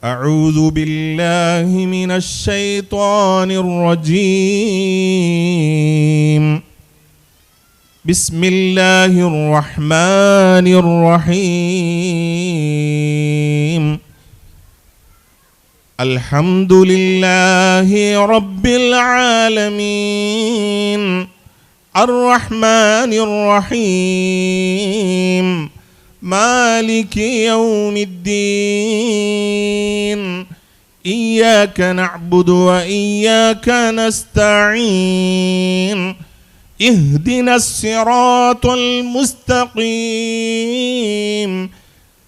أعوذ بالله من الشيطان الرجيم بسم الله الرحمن الرحيم الحمد لله رب العالمين الرحمن الرحيم مالك يوم الدين إياك نعبد وإياك نستعين اهدنا الصراط المستقيم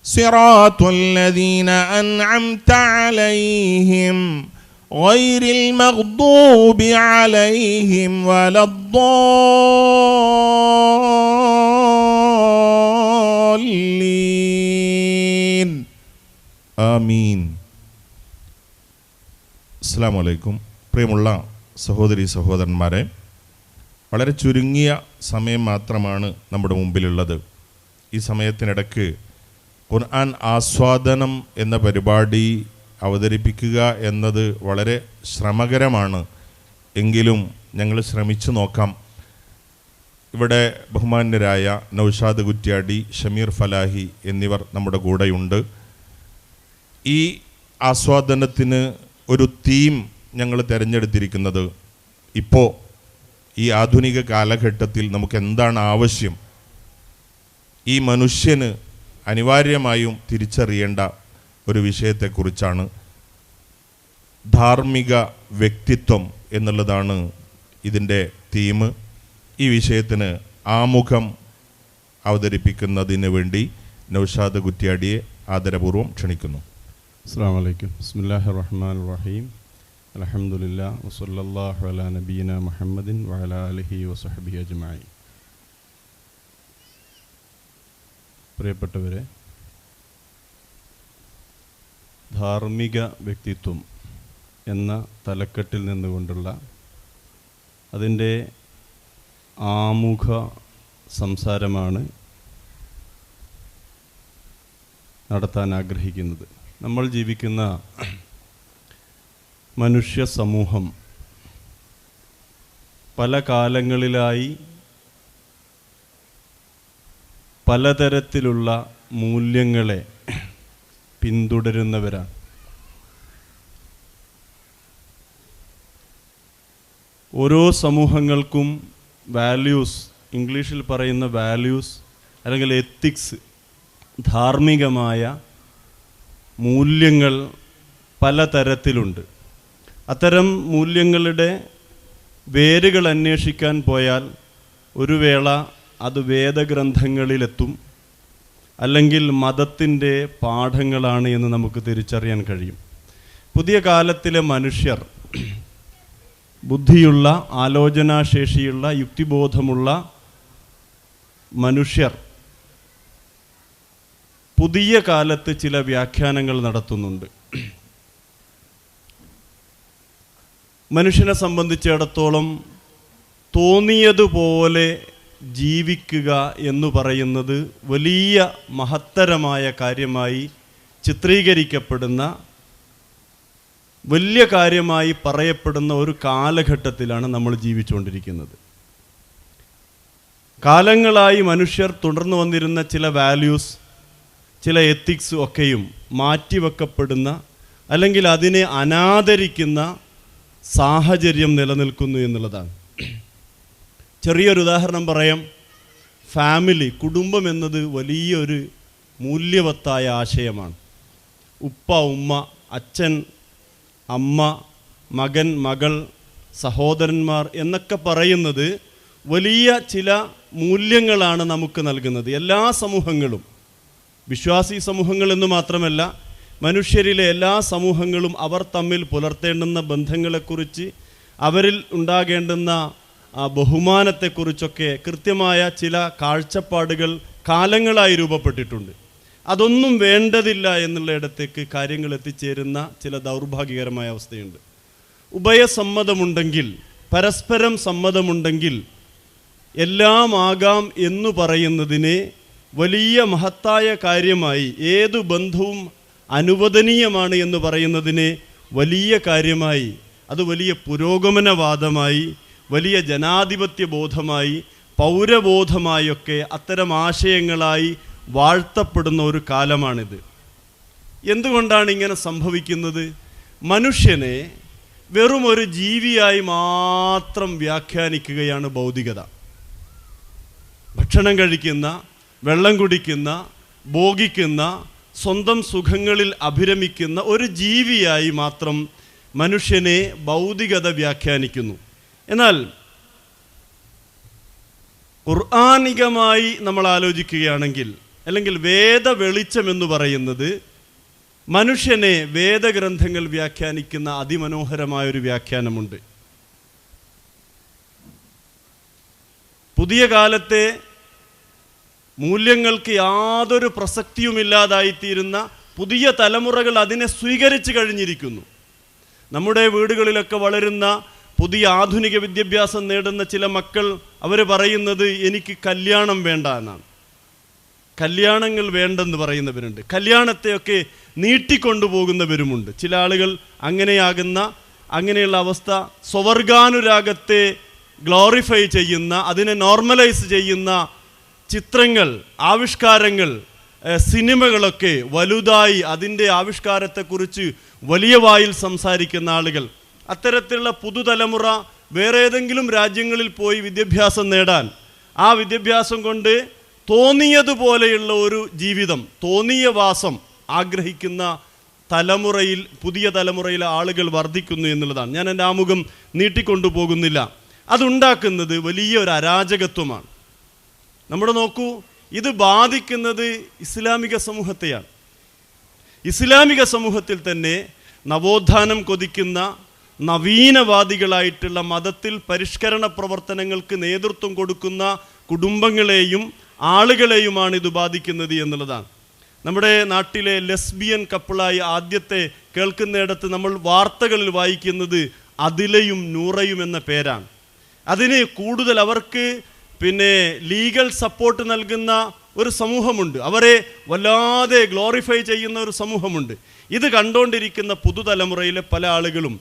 صراط الذين أنعمت عليهم غير المغضوب عليهم ولا الضالين آمين. അസ്സലാമു അലൈക്കും. പ്രിയമുള്ള സഹോദരി സഹോദരന്മാരെ, വളരെ ചുരുങ്ങിയ സമയം മാത്രമാണ് നമ്മുടെ മുമ്പിലുള്ളത്. ഈ സമയത്തിനിടയ്ക്ക് ഖുർആൻ ആസ്വാദനം എന്ന പരിപാടി അവതരിപ്പിക്കുക എന്നത് വളരെ ശ്രമകരമാണ്. എങ്കിലും ഞങ്ങൾ ശ്രമിച്ചു നോക്കാം. ഇവിടെ ബഹുമാന്യരായ നൗഷാദ് കുറ്റ്യാടി, ഷമീർ ഫലാഹി എന്നിവർ നമ്മുടെ കൂടെയുണ്ട്. ഈ ആസ്വാദനത്തിന് ഒരു തീം ഞങ്ങൾ തിരഞ്ഞെടുത്തിരിക്കുന്നത്, ഇപ്പോൾ ഈ ആധുനിക കാലഘട്ടത്തിൽ നമുക്ക് എന്താണ് ആവശ്യം, ഈ മനുഷ്യന് അനിവാര്യമായും തിരിച്ചറിയേണ്ട ഒരു വിഷയത്തെക്കുറിച്ചാണ്. ധാർമ്മിക വ്യക്തിത്വം എന്നുള്ളതാണ് ഇതിൻ്റെ തീം. ഈ വിഷയത്തിന് ആമുഖം അവതരിപ്പിക്കുന്നതിന് വേണ്ടി നൗഷാദ് കുറ്റ്യാടിയെ ആദരപൂർവ്വം ക്ഷണിക്കുന്നു. അസ്സലാമു അലൈക്കും. ബിസ്മില്ലാഹിർ റഹ്മാനിർ റഹീം. അൽഹംദുലില്ലാഹി വസല്ലല്ലാഹു അലാ നബിയിന മുഹമ്മദിൻ വഅലാ ആലിഹി വസഹ്ബിഹി അജ്മഈൻ. പ്രിയപ്പെട്ടവരെ, ധാർമ്മിക വ്യക്തിത്വം എന്ന തലക്കെട്ടിൽ നിന്നുകൊണ്ടുള്ള അതിൻ്റെ ആമുഖ സംസാരമാണ് നടത്താൻ ആഗ്രഹിക്കുന്നത്. നമ്മൾ ജീവിക്കുന്ന മനുഷ്യ സമൂഹം പല കാലങ്ങളിലായി പലതരത്തിലുള്ള മൂല്യങ്ങളെ പിന്തുടരുന്നവരാണ്. ഓരോ സമൂഹങ്ങൾക്കും വാല്യൂസ്, ഇംഗ്ലീഷിൽ പറയുന്ന വാല്യൂസ് അല്ലെങ്കിൽ എത്തിക്സ്, ധാർമ്മികമായ മൂല്യങ്ങൾ പലതരത്തിലുണ്ട്. അത്തരം മൂല്യങ്ങളുടെ വേരുകൾ അന്വേഷിക്കാൻ പോയാൽ ഒരു വേള അത് വേദഗ്രന്ഥങ്ങളിലെത്തും, അല്ലെങ്കിൽ മതത്തിൻ്റെ പാഠങ്ങളാണ് എന്ന് നമുക്ക് തിരിച്ചറിയാൻ കഴിയും. പുതിയ കാലത്തിലെ മനുഷ്യർ, ബുദ്ധിയുള്ള, ആലോചനാശേഷിയുള്ള, യുക്തിബോധമുള്ള മനുഷ്യർ പുതിയ കാലത്ത് ചില വ്യാഖ്യാനങ്ങൾ നടത്തുന്നുണ്ട്. മനുഷ്യനെ സംബന്ധിച്ചിടത്തോളം തോന്നിയതുപോലെ ജീവിക്കുക എന്ന് പറയുന്നത് വലിയ മഹത്തരമായ കാര്യമായി ചിത്രീകരിക്കപ്പെടുന്ന, വലിയ കാര്യമായി പറയപ്പെടുന്ന ഒരു കാലഘട്ടത്തിലാണ് നമ്മൾ ജീവിച്ചുകൊണ്ടിരിക്കുന്നത്. കാലങ്ങളായി മനുഷ്യർ തുടർന്നു വന്നിരുന്ന ചില വാല്യൂസ്, ചില എത്തിക്സ് ഒക്കെയും മാറ്റിവെക്കപ്പെടുന്ന, അല്ലെങ്കിൽ അതിനെ അനാദരിക്കുന്ന സാഹചര്യം നിലനിൽക്കുന്നു എന്നുള്ളതാണ്. ചെറിയൊരു ഉദാഹരണം പറയാം. ഫാമിലി, കുടുംബം എന്നത് വലിയൊരു മൂല്യവത്തായ ആശയമാണ്. ഉപ്പ, ഉമ്മ, അച്ഛൻ, അമ്മ, മകൻ, മകൾ, സഹോദരന്മാർ എന്നൊക്കെ പറയുന്നത് വലിയ ചില മൂല്യങ്ങളാണ് നമുക്ക് നൽകുന്നത്. എല്ലാ സമൂഹങ്ങളും, വിശ്വാസി സമൂഹങ്ങളെന്ന് മാത്രമല്ല, മനുഷ്യരിലെ എല്ലാ സമൂഹങ്ങളും അവർ തമ്മിൽ പുലർത്തേണ്ടുന്ന ബന്ധങ്ങളെക്കുറിച്ച്, അവരിൽ ഉണ്ടാകേണ്ടുന്ന ബഹുമാനത്തെക്കുറിച്ചൊക്കെ കൃത്യമായ ചില കാഴ്ചപ്പാടുകൾ കാലങ്ങളായി രൂപപ്പെട്ടിട്ടുണ്ട്. അതൊന്നും വേണ്ടതില്ല എന്നുള്ളയിടത്തേക്ക് കാര്യങ്ങൾ എത്തിച്ചേരുന്ന ചില ദൗർഭാഗ്യകരമായ അവസ്ഥയുണ്ട്. ഉഭയസമ്മതമുണ്ടെങ്കിൽ, പരസ്പരം സമ്മതമുണ്ടെങ്കിൽ എല്ലാം ആകാം എന്നു പറയുന്നതിനെ വലിയ മഹത്തായ കാര്യമായി, ഏതു ബന്ധവും അനുവദനീയമാണ് എന്ന് പറയുന്നതിനെ വലിയ കാര്യമായി, അത് വലിയ പുരോഗമനവാദമായി, വലിയ ജനാധിപത്യ ബോധമായി, പൗരബോധമായൊക്കെ അത്തരം ആശയങ്ങളായി വാഴ്ത്തപ്പെടുന്ന ഒരു കാലമാണിത്. എന്തുകൊണ്ടാണ് ഇങ്ങനെ സംഭവിക്കുന്നത്? മനുഷ്യനെ വെറും ഒരു ജീവിയായി മാത്രം വ്യാഖ്യാനിക്കുകയാണ് ഭൗതികത. ഭക്ഷണം കഴിക്കുന്ന, വെള്ളം കുടിക്കുന്ന, ഭോഗിക്കുന്ന, സ്വന്തം സുഖങ്ങളിൽ അഭിരമിക്കുന്ന ഒരു ജീവിയായി മാത്രം മനുഷ്യനെ ഭൗതികത വ്യാഖ്യാനിക്കുന്നു. എന്നാൽ ഖുർആനികമായി നമ്മൾ ആലോചിക്കുകയാണെങ്കിൽ, അല്ലെങ്കിൽ വേദ വെളിച്ചം എന്ന് പറയുന്നത് മനുഷ്യനെ വേദഗ്രന്ഥങ്ങൾ വ്യാഖ്യാനിക്കുന്ന അതിമനോഹരമായൊരു വ്യാഖ്യാനമുണ്ട്. പുതിയ കാലത്തെ മൂല്യങ്ങൾക്ക് യാതൊരു പ്രസക്തിയുമില്ലാതായിത്തീരുന്ന പുതിയ തലമുറകൾ അതിനെ സ്വീകരിച്ചു കഴിഞ്ഞിരിക്കുന്നു. നമ്മുടെ വീടുകളിലൊക്കെ വളരുന്ന പുതിയ ആധുനിക വിദ്യാഭ്യാസം നേടുന്ന ചില മക്കൾ അവർ പറയുന്നത് എനിക്ക് കല്യാണം വേണ്ട എന്നാണ്. കല്യാണങ്ങൾ വേണ്ടെന്ന് പറയുന്നവരുണ്ട്. കല്യാണത്തെയൊക്കെ നീട്ടിക്കൊണ്ടുപോകുന്നവരുമുണ്ട്. ചില ആളുകൾ അങ്ങനെയുള്ള അവസ്ഥ സ്വവർഗാനുരാഗത്തെ ഗ്ലോറിഫൈ ചെയ്യുന്ന, അതിനെ നോർമലൈസ് ചെയ്യുന്ന ചിത്രങ്ങൾ, ആവിഷ്കാരങ്ങൾ, സിനിമകളൊക്കെ വലുതായി അതിൻ്റെ ആവിഷ്കാരത്തെക്കുറിച്ച് വലിയ വായിൽ സംസാരിക്കുന്ന ആളുകൾ. അത്തരത്തിലുള്ള പുതുതലമുറ വേറെ ഏതെങ്കിലും രാജ്യങ്ങളിൽ പോയി വിദ്യാഭ്യാസം നേടാൻ, ആ വിദ്യാഭ്യാസം കൊണ്ട് തോന്നിയതുപോലെയുള്ള ഒരു ജീവിതം, തോന്നിയ വാസം ആഗ്രഹിക്കുന്ന തലമുറയിൽ, പുതിയ തലമുറയിലെ ആളുകൾ വർദ്ധിക്കുന്നു എന്നുള്ളതാണ്. ഞാൻ എൻ്റെ ആമുഖം നീട്ടിക്കൊണ്ടുപോകുന്നില്ല. അതുണ്ടാക്കുന്നത് വലിയൊരു അരാജകത്വമാണ്. നമ്മുടെ നോക്കൂ, ഇത് ബാധിക്കുന്നത് ഇസ്ലാമിക സമൂഹത്തെയാണ്. ഇസ്ലാമിക സമൂഹത്തിൽ തന്നെ നവോത്ഥാനം കൊതിക്കുന്ന നവീനവാദികളായിട്ടുള്ള മതത്തിൽ പരിഷ്കരണ പ്രവർത്തനങ്ങൾക്ക് നേതൃത്വം കൊടുക്കുന്ന കുടുംബങ്ങളെയും ആളുകളെയുമാണ് ഇത് ബാധിക്കുന്നത് എന്നുള്ളതാണ്. നമ്മുടെ നാട്ടിലെ ലെസ്ബിയൻ കപ്പിളായി ആദ്യത്തെ കേൾക്കുന്നിടത്ത് നമ്മൾ വാർത്തകളിൽ വായിക്കുന്നത് അതിലയും നൂറയും എന്ന പേരാണ്. അതിന് കൂടുതൽ അവർക്ക് ലീഗൽ സപ്പോർട്ട് നൽകുന്ന ഒരു സമൂഹമുണ്ട്. അവരെ വല്ലാതെ ഗ്ലോറിഫൈ ചെയ്യുന്ന ഒരു സമൂഹമുണ്ട്. ഇത് കണ്ടുകൊണ്ടിരിക്കുന്ന പുതുതലമുറയിലെ പല ആളുകളും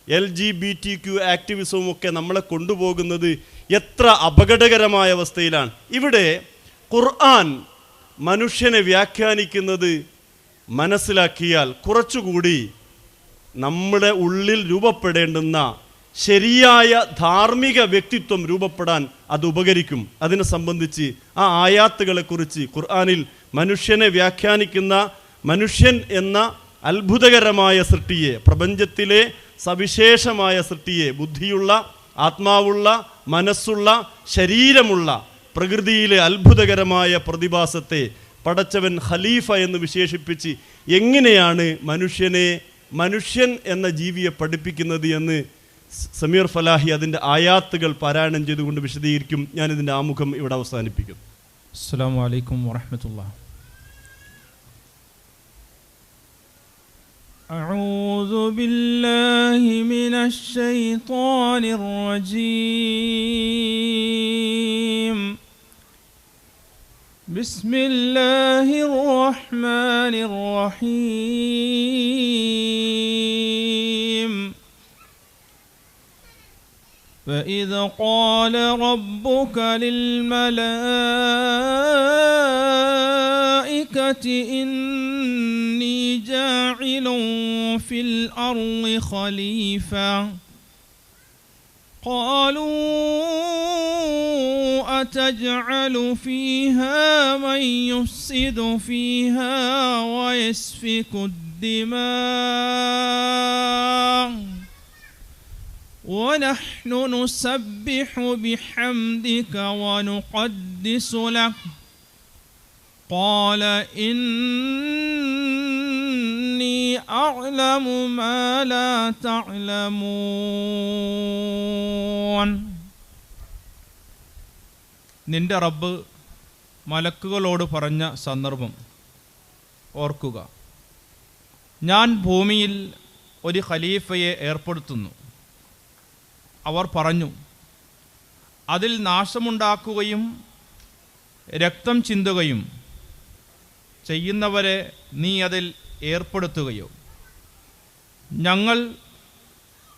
LGBTQ ആക്ടിവിസവും ഒക്കെ നമ്മളെ കൊണ്ടുപോകുന്നത് എത്ര അപകടകരമായ അവസ്ഥയിലാണ്. ഇവിടെ ഖുർആൻ മനുഷ്യനെ വ്യാഖ്യാനിക്കുന്നത് മനസ്സിലാക്കിയാൽ കുറച്ചുകൂടി നമ്മുടെ ഉള്ളിൽ രൂപപ്പെടേണ്ടുന്ന ശരിയായ ധാർമ്മിക വ്യക്തിത്വം രൂപപ്പെടാൻ അത് ഉപകരിക്കും. അതിനെ സംബന്ധിച്ച് ആ ആയാത്തുകളെക്കുറിച്ച് ഖുർആനിൽ മനുഷ്യനെ വ്യാഖ്യാനിക്കുന്ന, മനുഷ്യൻ എന്ന അത്ഭുതകരമായ സൃഷ്ടിയെ, പ്രപഞ്ചത്തിലെ സവിശേഷമായ സൃഷ്ടിയെ, ബുദ്ധിയുള്ള, ആത്മാവുള്ള, മനസ്സുള്ള, ശരീരമുള്ള, പ്രകൃതിയിലെ അത്ഭുതകരമായ പ്രതിഭാസത്തെ പടച്ചവൻ ഖലീഫ എന്ന് വിശേഷിപ്പിച്ച് എങ്ങനെയാണ് മനുഷ്യൻ എന്ന ജീവിയെ പഠിപ്പിക്കുന്നത് എന്ന് സമീർ ഫലാഹി അതിൻ്റെ ആയാത്തുകൾ പാരായണം ചെയ്തുകൊണ്ട് വിശദീകരിക്കും. ഞാനിതിൻ്റെ ആമുഖം ഇവിടെ അവസാനിപ്പിക്കും. അസ്സലാമു അലൈക്കും വറഹ്മത്തുള്ളാഹി. അഊദു ബില്ലാഹി മിനശ് ശൈത്വാനിർ റജീം. ബിസ്മില്ലാഹിർ റഹ്മാനിർ റഹീം. فإذ قال ربك للملائكة إني جاعل في الأرض خليفة قالوا أتجعل فيها من يفسد فيها ويسفك الدماء ونحن نسبح بحمدك ونقدس لك قال إني أعلم ما لا تعلمون. നിന്റെ റബ്ബ് മലക്കുകളോട് പറഞ്ഞ സന്ദർഭം ഓർക്കുക. ഞാൻ ഭൂമിയിൽ ഒരു ഖലീഫയെ ഏർപ്പെടുത്തുന്നു. അവർ പറഞ്ഞു, അതിൽ നാശമുണ്ടാക്കുകയും രക്തം ചിന്തുകയും ചെയ്യുന്നവരെ നീ അതിൽ ഏർപ്പെടുത്തുകയോ ഞങ്ങൾ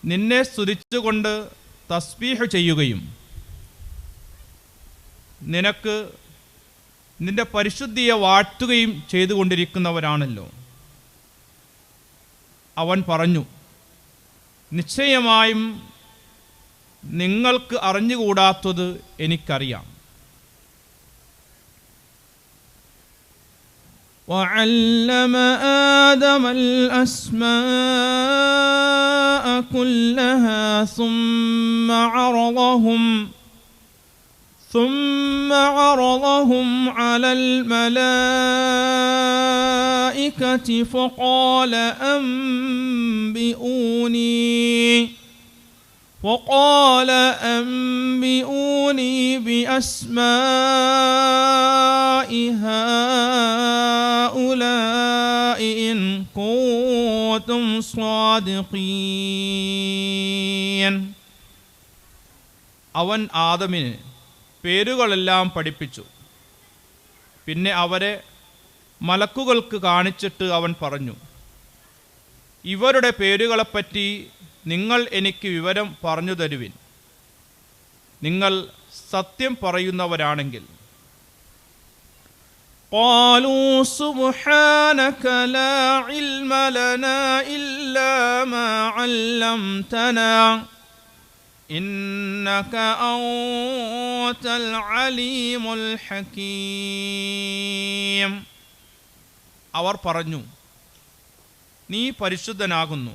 നിന്നെ സ്തുതിച്ചുകൊണ്ട് തസ്ബീഹ് ചെയ്യുകയും നിനക്ക് നിന്റെ പരിശുദ്ധിയെ വാഴ്ത്തുകയും ചെയ്തുകൊണ്ടിരിക്കുന്നവരാണല്ലോ. അവൻ പറഞ്ഞു, നിശ്ചയമായും നിങ്ങൾക്ക് അറിഞ്ഞുകൂടാത്തത് എനിക്കറിയാം. وعلم آدم الأسماء كلها ثم عرضهم على الملائكة فقال أنبئوني بأسماء هؤلاء إن كنتم صادقين. അവൻ ആദമിന് പേരുകളെല്ലാം പഠിപ്പിച്ചു. പിന്നെ അവരെ മലക്കുകൾക്ക് കാണിച്ചിട്ട് അവൻ പറഞ്ഞു, ഇവരുടെ പേരുകളെപ്പറ്റി നിങ്ങൾ എനിക്ക് വിവരം പറഞ്ഞു തരുവിൻ, നിങ്ങൾ സത്യം പറയുന്നവരാണെങ്കിൽ. قالوا سبحانك لا علم لنا إلا ما علمتنا إنك أنت العليم الحكيم. അവർ പറഞ്ഞു, നീ പരിശുദ്ധനാകുന്നു,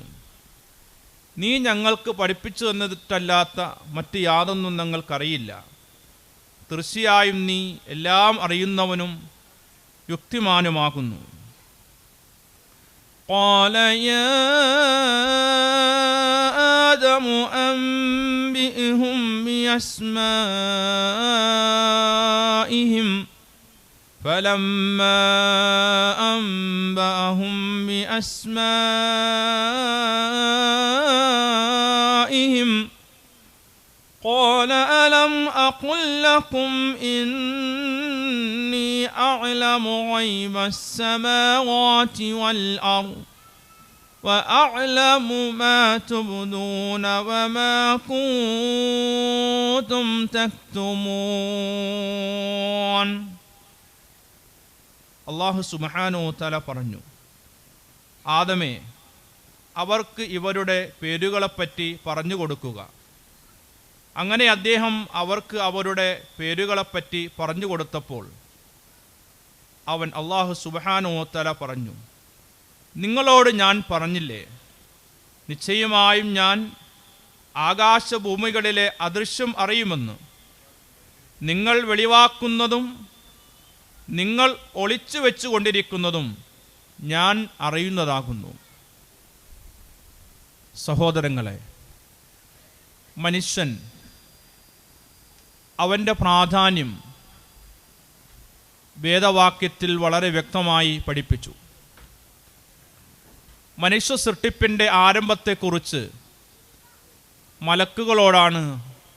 നീ ഞങ്ങൾക്ക് പഠിപ്പിച്ചു തന്നിട്ടല്ലാത്ത മറ്റ് യാതൊന്നും ഞങ്ങൾക്കറിയില്ല. തീർച്ചയായും നീ എല്ലാം അറിയുന്നവനും യുക്തിമാനുമാകുന്നു. قال يا آدم أنبئهم بأسمائهم فلما أنبأهم بأسمائهم قال ألم أقل لكم إني أعلم غيب السماوات والأرض وأعلم ما تبدون وما كنتم تكتمون. അല്ലാഹു സുബ്ഹാനഹു വതആല പറഞ്ഞു, ആദമേ, അവർക്ക് ഇവരുടെ പേരുകളെപ്പറ്റി പറഞ്ഞു കൊടുക്കുക. അങ്ങനെ അദ്ദേഹം അവർക്ക് അവരുടെ പേരുകളെപ്പറ്റി പറഞ്ഞു കൊടുത്തപ്പോൾ അവൻ അല്ലാഹു സുബ്ഹാനഹു വതആല പറഞ്ഞു, നിങ്ങളോട് ഞാൻ പറഞ്ഞില്ലേ, നിശ്ചയമായും ഞാൻ ആകാശഭൂമികളിലെ അദൃശ്യം അറിയുമെന്ന്. നിങ്ങൾ വെളിവാക്കുന്നതും നിങ്ങൾ ഒളിച്ചു വെച്ചുകൊണ്ടിരിക്കുന്നതും ഞാൻ അറിയുന്നതാകുന്നു. സഹോദരങ്ങളെ, മനുഷ്യൻ അവൻ്റെ പ്രാധാന്യം വേദവാക്യത്തിൽ വളരെ വ്യക്തമായി പഠിപ്പിച്ചു. മനുഷ്യ സൃഷ്ടിപ്പിൻ്റെ ആരംഭത്തെക്കുറിച്ച് മലക്കുകളോടാണ്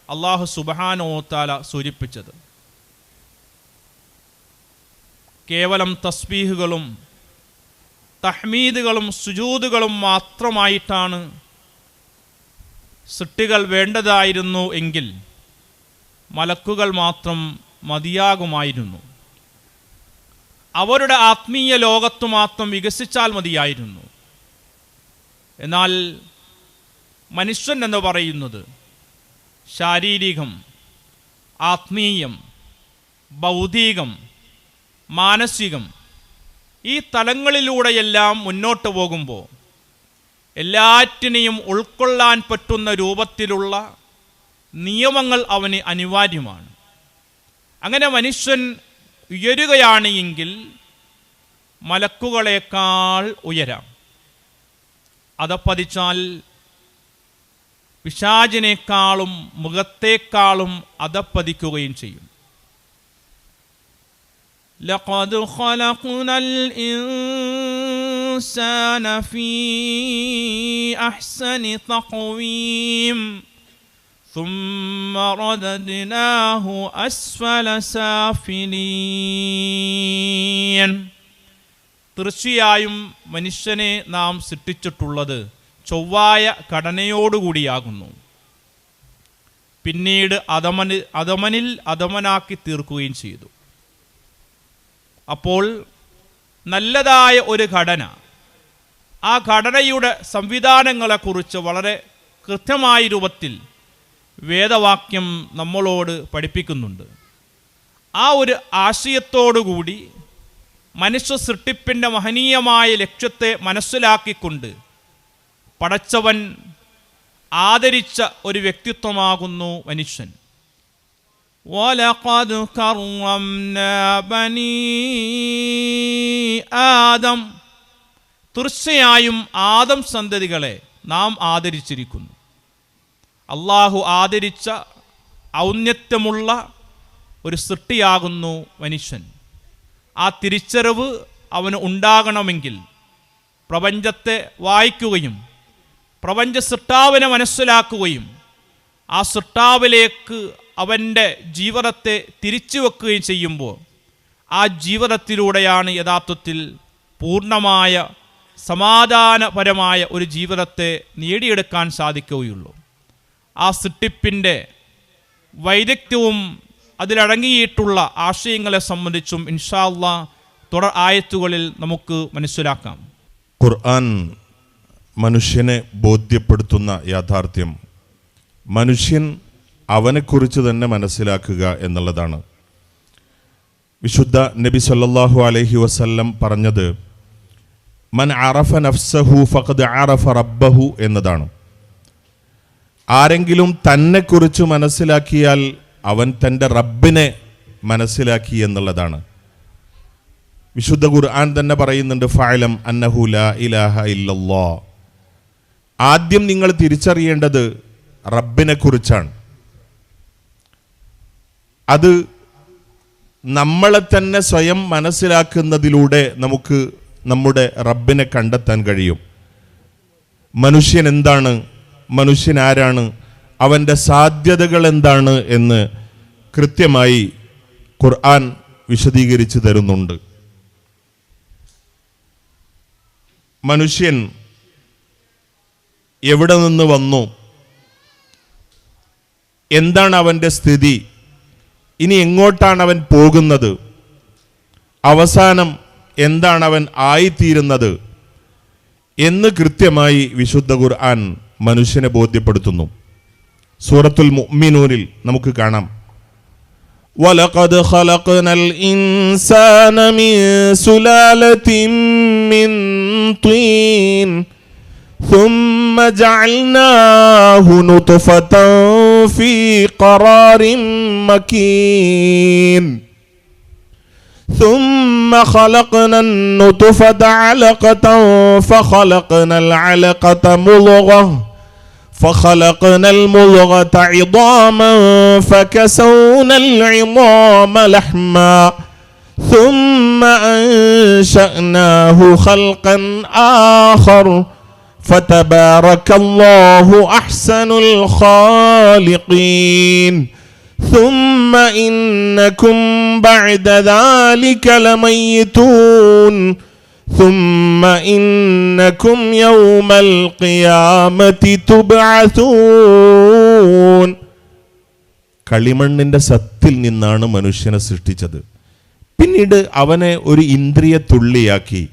അല്ലാഹു സുബ്ഹാനഹു വതആല സൂചിപ്പിച്ചത്. കേവലം തസ്ബീഹുകളും തഹ്മീദുകളും സുജൂദുകളും മാത്രമായിട്ടാണ് സൃഷ്ടികൾ വേണ്ടതായിരുന്നു എങ്കിൽ മലക്കുകൾ മാത്രം മതിയാകുമായിരുന്നു. അവരുടെ ആത്മീയ ലോകത്ത് മാത്രം വികസിച്ചാൽ മതിയായിരുന്നു. എന്നാൽ മനുഷ്യൻ എന്ന് പറയുന്നത് ശാരീരികം, ആത്മീയം, ഭൗതികം, മാനസികം ഈ തലങ്ങളിലൂടെയെല്ലാം മുന്നോട്ട് പോകുമ്പോൾ എല്ലാറ്റിനെയും ഉൾക്കൊള്ളാൻ പറ്റുന്ന രൂപത്തിലുള്ള നിയമങ്ങൾ അവന് അനിവാര്യമാണ്. അങ്ങനെ മനുഷ്യൻ ഉയരുകയാണ് എങ്കിൽ മലക്കുകളേക്കാൾ ഉയരാം. അതപ്പതിച്ചാൽ പിശാചിനേക്കാളും മൃഗത്തേക്കാളും അതപ്പതിക്കുകയും ചെയ്യും. لقد خلقنا الإنسان في أحسن تقويم ثم رددناه أسفل سافلين. തീർച്ചയായും മനുഷ്യനെ നാം സൃഷ്ടിച്ചിട്ടുള്ളത് ചൊവ്വായ ഘടനയോടുകൂടിയാകുന്നു. പിന്നീട് അധമനിൽ അധമനാക്കി തീർക്കുകയും ചെയ്തു. അപ്പോൾ നല്ലതായ ഒരു ഘടന, ആ ഘടനയുടെ സംവിധാനങ്ങളെക്കുറിച്ച് വളരെ കൃത്യമായ രൂപത്തിൽ വേദവാക്യം നമ്മളോട് പഠിപ്പിക്കുന്നുണ്ട്. ആ ഒരു ആശയത്തോടുകൂടി മനുഷ്യ സൃഷ്ടിപ്പിൻ്റെ മഹനീയമായ ലക്ഷ്യത്തെ മനസ്സിലാക്കിക്കൊണ്ട് പടച്ചവൻ ആദരിച്ച ഒരു വ്യക്തിത്വമാകുന്നു മനുഷ്യൻ. വലഖദ് കറംനാ ബനീ ആദം, തീർച്ചയായും ആദം സന്തതികളെ നാം ആദരിച്ചിരിക്കുന്നു. അള്ളാഹു ആദരിച്ച ഔന്നത്യമുള്ള ഒരു സൃഷ്ടിയാകുന്നു മനുഷ്യൻ. ആ തിരിച്ചറിവ് അവന് ഉണ്ടാകണമെങ്കിൽ പ്രപഞ്ചത്തെ വായിക്കുകയും പ്രപഞ്ച സൃഷ്ടാവിനെ മനസ്സിലാക്കുകയും ആ സൃഷ്ടാവിലേക്ക് അവൻ്റെ ജീവിതത്തെ തിരിച്ചു വെക്കുകയും ചെയ്യുമ്പോൾ ആ ജീവിതത്തിലൂടെയാണ് യഥാർത്ഥത്തിൽ പൂർണ്ണമായ സമാധാനപരമായ ഒരു ജീവിതത്തെ നേടിയെടുക്കാൻ സാധിക്കുകയുള്ളൂ. ആ സൃഷ്ടിപ്പിൻ്റെ വൈദഗ്ധ്യവും അതിലടങ്ങിയിട്ടുള്ള ആശയങ്ങളെ സംബന്ധിച്ചും ഇൻഷാ അല്ലാഹ് തുടർ ആയത്തുകളിൽ നമുക്ക് മനസ്സിലാക്കാം. ഖുർആൻ മനുഷ്യനെ ബോധ്യപ്പെടുത്തുന്ന യാഥാർത്ഥ്യം മനുഷ്യൻ അവനെക്കുറിച്ച് തന്നെ മനസ്സിലാക്കുക എന്നുള്ളതാണ്. വിശുദ്ധ നബി സല്ലല്ലാഹു അലൈഹി വസല്ലം പറഞ്ഞത് മൻ അറഫ നഫ്സഹു ഫഖദ് അറഫ റബ്ബഹു എന്നതാണ്. ആരെങ്കിലും തന്നെക്കുറിച്ച് മനസ്സിലാക്കിയാൽ അവൻ തൻ്റെ റബ്ബിനെ മനസ്സിലാക്കി എന്നുള്ളതാണ്. വിശുദ്ധ ഖുർആൻ തന്നെ പറയുന്നുണ്ട് ഫഅലം അന്നഹു ലാ ഇലാഹ ഇല്ലല്ലാഹ്. ആദ്യം നിങ്ങൾ തിരിച്ചറിയേണ്ടത് റബ്ബിനെ കുറിച്ചാണ്. അത് നമ്മളെ തന്നെ സ്വയം മനസ്സിലാക്കുന്നതിലൂടെ നമുക്ക് നമ്മുടെ റബ്ബിനെ കണ്ടെത്താൻ കഴിയും. മനുഷ്യൻ എന്താണ്, മനുഷ്യൻ ആരാണ്, അവൻ്റെ സാധ്യതകൾ എന്താണ് എന്ന് കൃത്യമായി ഖുർആൻ വിശദീകരിച്ചു തരുന്നുണ്ട്. മനുഷ്യൻ എവിടെ നിന്ന് വന്നു, എന്താണ് അവൻ്റെ സ്ഥിതി, ഇനി എങ്ങോട്ടാണ് അവൻ പോകുന്നത്, അവസാനം എന്താണ് അവൻ ആയിത്തീരുന്നത് എന്ന് കൃത്യമായി വിശുദ്ധ ഖുർആൻ മനുഷ്യനെ ബോധ്യപ്പെടുത്തുന്നു. സൂറത്തുൽ മുഅ്മിനൂനിൽ നമുക്ക് കാണാം വലഖദ് ഖലഖനൽ ഇൻസാന മിൻ സുലാലത്തിൻ മിൻ തീൻ ثم جعلناه نطفة في قرار مكين ثم خلقنا النطفة علقة فخلقنا العلقة مضغة فخلقنا المضغة عظاما فكسونا العظام لحما ثم أنشأناه خلقا آخر فتبارك الله أحسن الخالقين ثم إنكم بعد ذلك لميتون ثم إنكم يوم القيامة تبعثون. കളിമണ്ണിൻ്റെ സത്തിൽ നിന്നാണ് മനുഷ്യനെ സൃഷ്ടിച്ചത്. പിന്നീട് അവനെ ഒരു ഇന്ദ്രിയ തുള്ളിയാക്കി,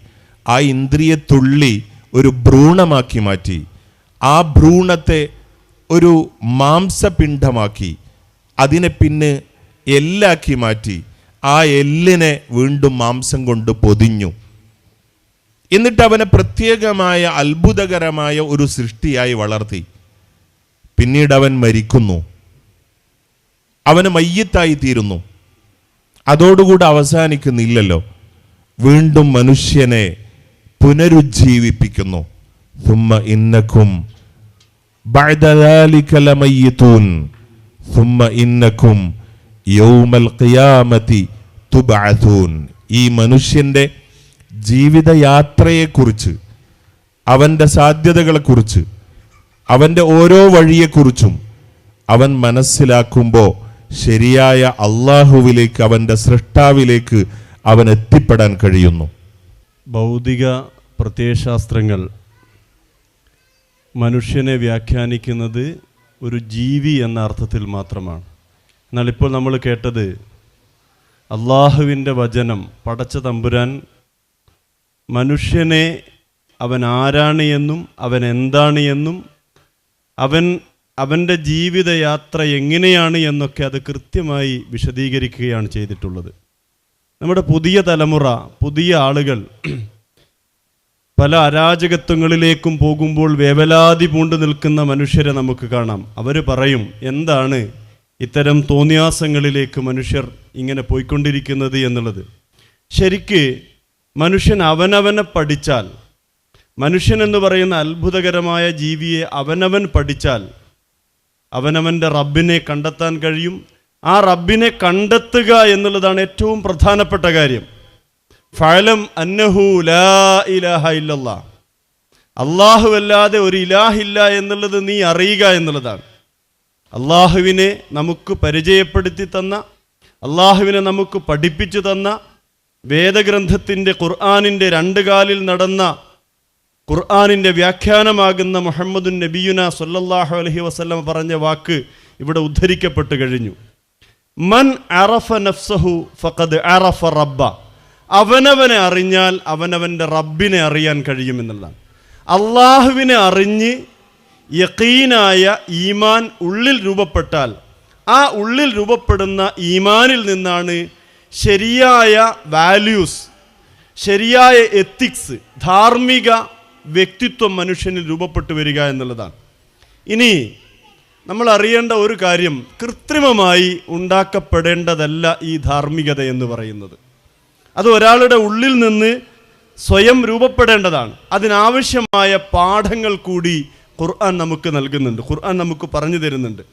ആ ഇന്ദ്രിയ തുള്ളി ഒരു ഭ്രൂണമാക്കി മാറ്റി, ആ ഭ്രൂണത്തെ ഒരു മാംസപിണ്ഡമാക്കി, അതിനെ പിന്നെ എല്ലാക്കി മാറ്റി, ആ എല്ലിനെ വീണ്ടും മാംസം കൊണ്ട് പൊതിഞ്ഞു. എന്നിട്ട് അവനെ പ്രത്യേകമായ അത്ഭുതകരമായ ഒരു സൃഷ്ടിയായി വളർത്തി. പിന്നീട് അവൻ മരിക്കുന്നു, അവന് മയ്യിത്തായി തീരുന്നു. അതോടുകൂടി അവസാനിക്കുന്നില്ലല്ലോ, വീണ്ടും മനുഷ്യനെ പുനരുജ്ജീവിപ്പിക്കുന്നു. ثم إنكم بعد ذلك لميتون ثم إنكم يوم القيامة تبعثون. ഈ മനുഷ്യൻ്റെ ജീവിതയാത്രയെക്കുറിച്ച്, അവൻ്റെ സാധ്യതകളെക്കുറിച്ച്, അവൻ്റെ ഓരോ വഴിയെക്കുറിച്ചും അവൻ മനസ്സിലാക്കുമ്പോൾ ശരിയായ അള്ളാഹുവിലേക്ക്, അവൻ്റെ സൃഷ്ടാവിലേക്ക് അവൻ എത്തിപ്പെടാൻ കഴിയുന്നു. ഭൗതിക പ്രത്യയശാസ്ത്രങ്ങൾ മനുഷ്യനെ വ്യാഖ്യാനിക്കുന്നത് ഒരു ജീവി എന്ന അർത്ഥത്തിൽ മാത്രമാണ്. എന്നാൽ ഇപ്പോൾ നമ്മൾ കേട്ടത് അള്ളാഹുവിൻ്റെ വചനം, പടച്ച തമ്പുരാൻ മനുഷ്യനെ അവൻ ആരാണ് എന്നും അവൻ എന്താണ് എന്നും അവൻ്റെ ജീവിതയാത്ര എങ്ങനെയാണ് എന്നൊക്കെ അത് കൃത്യമായി വിശദീകരിക്കുകയാണ് ചെയ്തിട്ടുള്ളത്. നമ്മുടെ പുതിയ തലമുറ, പുതിയ ആളുകൾ പല അരാജകത്വങ്ങളിലേക്കും പോകുമ്പോൾ വേവലാതി പൂണ്ടു നിൽക്കുന്ന മനുഷ്യരെ നമുക്ക് കാണാം. അവർ പറയും, എന്താണ് ഇത്തരം തോന്നിയാസങ്ങളിലേക്ക് മനുഷ്യർ ഇങ്ങനെ പോയിക്കൊണ്ടിരിക്കുന്നത് എന്നുള്ളത്. ശരിക്ക് മനുഷ്യൻ അവനവനെ പഠിച്ചാൽ, മനുഷ്യൻ എന്ന് പറയുന്ന അത്ഭുതകരമായ ജീവിയെ അവനവൻ പഠിച്ചാൽ അവനവൻ്റെ റബ്ബിനെ കണ്ടെത്താൻ കഴിയും. ആ റബ്ബിനെ കണ്ടെത്തുക എന്നുള്ളതാണ് ഏറ്റവും പ്രധാനപ്പെട്ട കാര്യം. ഫഅലം അന്നഹു ലാ ഇലാഹ ഇല്ലല്ലാഹ്, അല്ലാഹു അല്ലാതെ ഒരു ഇലാഹില്ല എന്നുള്ളത് നീ അറിയുക എന്നുള്ളതാണ്. അള്ളാഹുവിനെ നമുക്ക് പരിചയപ്പെടുത്തി തന്ന, അള്ളാഹുവിനെ നമുക്ക് പഠിപ്പിച്ചു തന്ന, വേദഗ്രന്ഥത്തിൻ്റെ ഖുർആനിൻ്റെ രണ്ട് കാലിൽ നടന്ന ഖുർആനിൻ്റെ വ്യാഖ്യാനമാകുന്ന മുഹമ്മദുൻ നബിയുന സല്ലല്ലാഹു അലൈഹി വസല്ലം പറഞ്ഞ വാക്ക് ഇവിടെ ഉദ്ധരിക്കപ്പെട്ട് കഴിഞ്ഞു. മൻ അറഫ നഫ്സഹു ഫഖദ് അറഫ റബ്ബ, അവനവനെ അറിഞ്ഞാൽ അവനവൻ്റെ റബ്ബിനെ അറിയാൻ കഴിയുമെന്നുള്ളതാണ്. അള്ളാഹുവിനെ അറിഞ്ഞ് യഖീനായ ഈമാൻ ഉള്ളിൽ രൂപപ്പെട്ടാൽ ആ ഉള്ളിൽ രൂപപ്പെടുന്ന ഈമാനിൽ നിന്നാണ് ശരിയായ വാല്യൂസ്, ശരിയായ എത്തിക്സ്, ധാർമ്മിക വ്യക്തിത്വം മനുഷ്യനിൽ രൂപപ്പെട്ടു വരിക എന്നുള്ളതാണ്. ഇനി നമ്മൾ അറിയേണ്ട ഒരു കാര്യം, കൃത്രിമമായി ഉണ്ടാക്കപ്പെടേണ്ടതല്ല ഈ ധാർമ്മികത എന്ന് പറയുന്നത്. അത് ഒരാളുടെ ഉള്ളിൽ നിന്ന് സ്വയം രൂപപ്പെടേണ്ടതാണ്. അതിനാവശ്യമായ പാഠങ്ങൾ കൂടി ഖുർആൻ നമുക്ക് നൽകുന്നുണ്ട്, ഖുർആൻ നമുക്ക് പറഞ്ഞു തരുന്നുണ്ട്.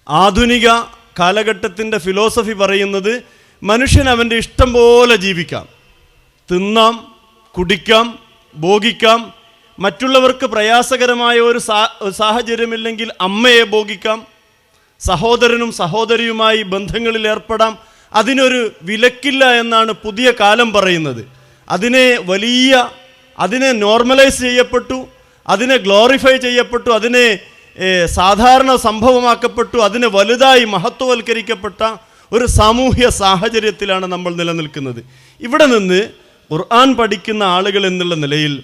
ആധുനിക കാലഘട്ടത്തിൻ്റെ ഫിലോസഫി പറയുന്നത് മനുഷ്യൻ അവൻ്റെ ഇഷ്ടം പോലെ ജീവിക്കാം, തിന്നാം, കുടിക്കാം, ഭോഗിക്കാം, മറ്റുള്ളവർക്ക് പ്രയാസകരമായ ഒരു സാഹചര്യമില്ലെങ്കിൽ അമ്മയെ ഭോഗിക്കാം, സഹോദരനും സഹോദരിയുമായി ബന്ധങ്ങളിൽ ഏർപ്പെടാം. അതിനൊരു വിലക്കില്ല എന്നാണ് പുതിയ കാലം പറയുന്നത്. അതിനെ നോർമലൈസ് ചെയ്യപ്പെട്ടു, അതിനെ ഗ്ലോറിഫൈ ചെയ്യപ്പെട്ടു, അതിനെ സാധാരണ സംഭവമാക്കപ്പെട്ടു, അതിനെ വലുതായി മഹത്വവൽക്കരിക്കപ്പെട്ട ഒരു സാമൂഹ്യ സാഹചര്യത്തിലാണ് നമ്മൾ നിലനിൽക്കുന്നത്. ഇവിടെ നിന്ന് ഖുർആൻ പഠിക്കുന്ന ആളുകൾ എന്നുള്ള നിലയിൽ,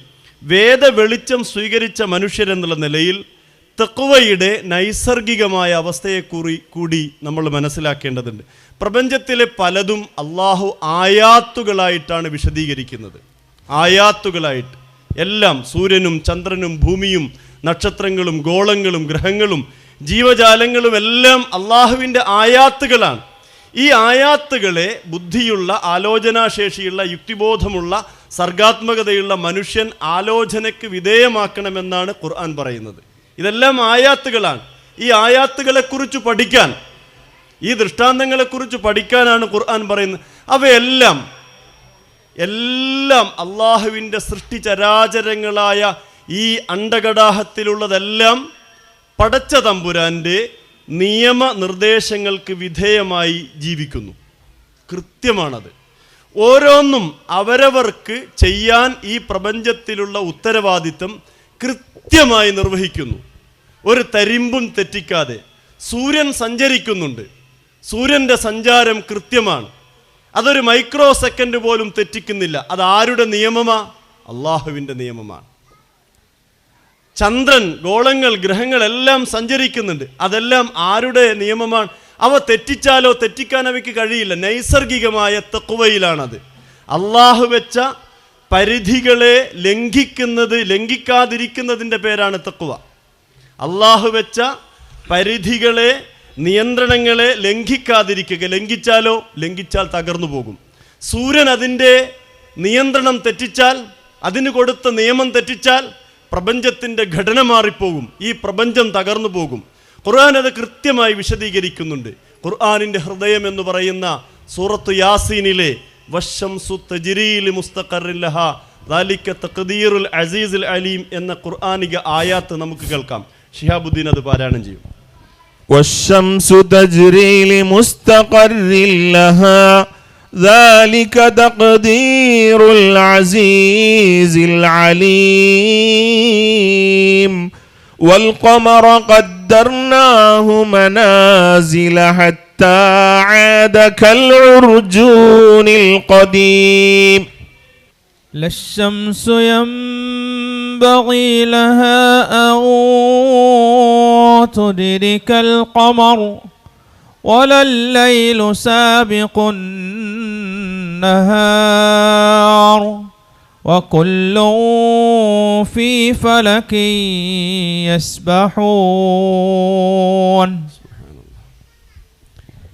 വേദ വെളിച്ചം സ്വീകരിച്ച മനുഷ്യരെന്നുള്ള നിലയിൽ തഖ്വയുടെ നൈസർഗികമായ അവസ്ഥയെ കൂടി നമ്മൾ മനസ്സിലാക്കേണ്ടതുണ്ട്. പ്രപഞ്ചത്തിലെ പലതും അള്ളാഹു ആയാത്തുകളായിട്ടാണ് വിശദീകരിക്കുന്നത്. ആയാത്തുകളായിട്ട് എല്ലാം, സൂര്യനും ചന്ദ്രനും ഭൂമിയും നക്ഷത്രങ്ങളും ഗോളങ്ങളും ഗ്രഹങ്ങളും ജീവജാലങ്ങളും എല്ലാം അള്ളാഹുവിൻ്റെ ആയാത്തുകളാണ്. ഈ ആയാത്തുകളെ ബുദ്ധിയുള്ള, ആലോചനാശേഷിയുള്ള, യുക്തിബോധമുള്ള, സർഗാത്മകതയുള്ള മനുഷ്യൻ ആലോചനയ്ക്ക് വിധേയമാക്കണമെന്നാണ് ഖുർആൻ പറയുന്നത്. ഇതെല്ലാം ആയാത്തുകളാണ്. ഈ ആയാത്തുകളെക്കുറിച്ച് പഠിക്കാൻ, ഈ ദൃഷ്ടാന്തങ്ങളെക്കുറിച്ച് പഠിക്കാനാണ് ഖുർആൻ പറയുന്നത്. അവയെല്ലാം അള്ളാഹുവിൻ്റെ സൃഷ്ടിചരാചരങ്ങളായ ഈ അണ്ടകടാഹത്തിലുള്ളതെല്ലാം പടച്ച തമ്പുരാൻ്റെ നിയമനിർദ്ദേശങ്ങൾക്ക് വിധേയമായി ജീവിക്കുന്നു. കൃത്യമാണത്. ഓരോന്നും അവരവർക്ക് ചെയ്യാൻ ഈ പ്രപഞ്ചത്തിലുള്ള ഉത്തരവാദിത്വം കൃത്യമായി നിർവഹിക്കുന്നു. ഒരു തരിമ്പും തെറ്റിക്കാതെ. സൂര്യൻ സഞ്ചരിക്കുന്നുണ്ട്, സൂര്യൻ്റെ സഞ്ചാരം കൃത്യമാണ്, അതൊരു മൈക്രോ സെക്കൻഡ് പോലും തെറ്റിക്കുന്നില്ല. അത് ആരുടെ നിയമമാണ്? അള്ളാഹുവിൻ്റെ നിയമമാണ്. ചന്ദ്രൻ, ഗോളങ്ങൾ, ഗ്രഹങ്ങളെല്ലാം സഞ്ചരിക്കുന്നുണ്ട്, അതെല്ലാം ആരുടെ നിയമമാണ്? അവ തെറ്റിച്ചാലോ തെറ്റിക്കാൻ അവയ്ക്ക് കഴിയില്ല. നൈസർഗികമായ തഖ്വയിലാണത്. അള്ളാഹു വെച്ച പരിധികളെ ലംഘിക്കാതിരിക്കുന്നതിൻ്റെ പേരാണ് തഖ്വ. അള്ളാഹു വെച്ച പരിധികളെ, നിയന്ത്രണങ്ങളെ ലംഘിക്കാതിരിക്കുക. ലംഘിച്ചാൽ തകർന്നു പോകും. സൂര്യൻ അതിൻ്റെ നിയന്ത്രണം തെറ്റിച്ചാൽ, അതിന് കൊടുത്ത നിയമം തെറ്റിച്ചാൽ പ്രപഞ്ചത്തിൻ്റെ ഘടന മാറിപ്പോകും, ഈ പ്രപഞ്ചം തകർന്നു പോകും. ഖുർആൻ അത് കൃത്യമായി വിശദീകരിക്കുന്നുണ്ട്. ഖുർആനിൻ്റെ ഹൃദയം എന്ന് പറയുന്ന സൂറത്ത് യാസീനിലെ വശംസു തജ്രീ ലിമുസ്തഖറിൻ ലഹാ ദാലിക തഖ്ദീറുൽ അസീസുൽ അലീം എന്ന ഖുർആനിക ആയാത്ത് നമുക്ക് കേൾക്കാം. ശിഹാബുദ്ദീൻ അത് പാരായണം ചെയ്യും. വശംസു തജ്രീ ലിമുസ്തഖറിൻ ലഹാ ذلك تقدير العزيز العليم والقمر قدرناه منازل حتى عاد كالعرجون القديم لا الشمس ينبغي لها أن تدرك القمر ولا الليل سابق النهار وكل في فلك يسبحون.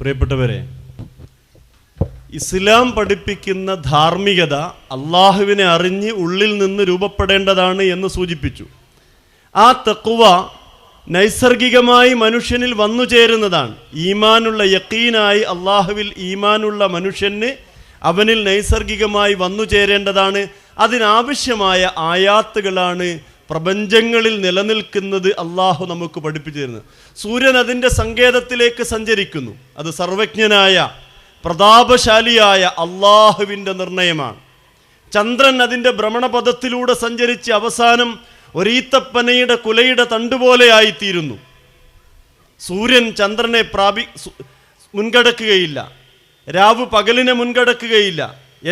പ്രിയപ്പെട്ടവരെ, ഇസ്ലാം പഠിപ്പിക്കുന്ന ധാർമ്മികത അള്ളാഹുവിനെ അറിഞ്ഞ് ഉള്ളിൽ നിന്ന് രൂപപ്പെടേണ്ടതാണ് എന്ന് സൂചിപ്പിച്ചു. ആ തഖ്വ നൈസർഗികമായി മനുഷ്യനിൽ വന്നു ചേരുന്നതാണ്. ഈമാനുള്ള യഖീനായി അള്ളാഹുവിൽ ഈമാനുള്ള മനുഷ്യന് അവനിൽ നൈസർഗികമായി വന്നു ചേരേണ്ടതാണ്. അതിനാവശ്യമായ ആയാത്തുകളാണ് പ്രപഞ്ചങ്ങളിൽ നിലനിൽക്കുന്നത് അള്ളാഹു നമുക്ക് പഠിപ്പിച്ചു തരുന്നത്. സൂര്യൻ അതിൻ്റെ സങ്കേതത്തിലേക്ക് സഞ്ചരിക്കുന്നു. അത് സർവജ്ഞനായ പ്രതാപശാലിയായ അള്ളാഹുവിൻ്റെ നിർണയമാണ്. ചന്ദ്രൻ അതിൻ്റെ ഭ്രമണപഥത്തിലൂടെ സഞ്ചരിച്ച് അവസാനം ഒരീത്തപ്പനയുടെ കുലയുടെ തണ്ടുപോലെ ആയിത്തീരുന്നു. സൂര്യൻ ചന്ദ്രനെ മുൻകടക്കുകയില്ല, രാവ് പകലിനെ മുൻകടക്കുകയില്ല.